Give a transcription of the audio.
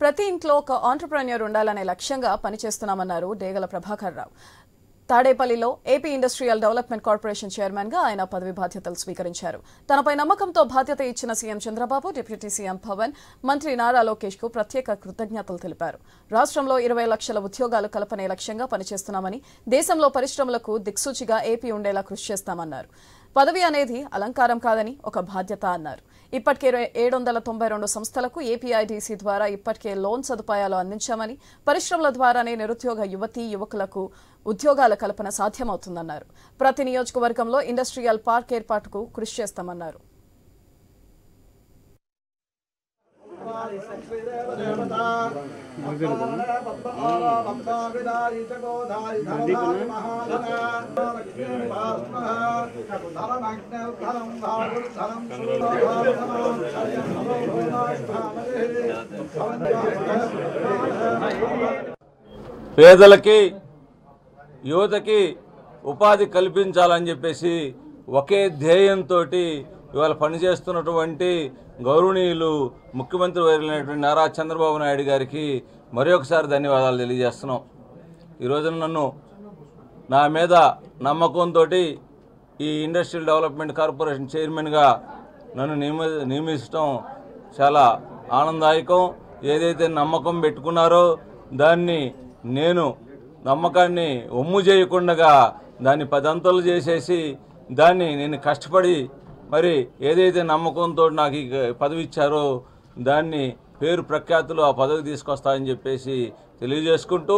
ప్రతి ఇంట్లో ఒక ఆంటర్‌ప్రెన్యూర్ ఉండాలనే లక్ష్యంగా పనిచేస్తున్నామన్నారు డేగల ప్రభాకర్ రావు. తాడేపల్లిలో AP industrial development corporation chairman గా ఆయన పదవి బాధ్యతలు స్వీకరించారు. తనపై నమ్మకంతో బాధ్యత ఇచ్చిన CM Chandrababu, deputy CM Pawan, మంత్రి నారా లోకేష్ కు ప్రత్యేక కృతజ్ఞతలు తెలిపారు. రాష్ట్రంలో 20 లక్షల ఉద్యోగాలు కల్పనే లక్ష్యంగా పనిచేస్తున్నామని, దేశంలో పరిశ్రమలకు దిక్సూచిగా ఏపీ ఉండేలా కృషి చేస్తామన్నారు. పదవి అనేది అలంకారం కాదని ఒక బాధ్యత అన్నారు. ఇప్పటికే 792 సంస్థలకు ఏపీఐడీసీ ద్వారా ఇప్పటికే లోన్ సదుపాయాలు అందించామని, పరిశ్రమల ద్వారానే నిరుద్యోగ యువకులకు ఉద్యోగాల కల్పన సాధ్యమవుతుందన్నారు. ప్రతి నియోజకవర్గంలో ఇండస్ట్రియల్ పార్క్ ఏర్పాటుకు కృషి చేస్తామన్నారు. పేదలకి యువతకి ఉపాధి కల్పించాలని చెప్పేసి ఒకే ధ్యేయంతో ఇవాళ పనిచేస్తున్నటువంటి గౌరవనీయులు ముఖ్యమంత్రి వర్యులైనటువంటి నారా చంద్రబాబు నాయుడు గారికి మరొకసారి ధన్యవాదాలు తెలియజేస్తున్నాం. ఈరోజు నన్ను నా మీద నమ్మకంతో ఈ ఇండస్ట్రియల్ డెవలప్మెంట్ కార్పొరేషన్ చైర్మన్గా నన్ను నియమించడం చాలా ఆనందదాయకం. ఏదైతే నమ్మకం పెట్టుకున్నారో దాన్ని నేను నమ్మకాన్ని ఒమ్ము చేయకుండా దాన్ని 10 అంతలు చేసేసి దాన్ని నేను కష్టపడి మరి ఏదైతే నమ్మకంతో నాకు ఈ పదవి ఇచ్చారో దాన్ని పేరు ప్రఖ్యాతులు ఆ పదవి తీసుకొస్తాయని చెప్పేసి తెలియజేసుకుంటూ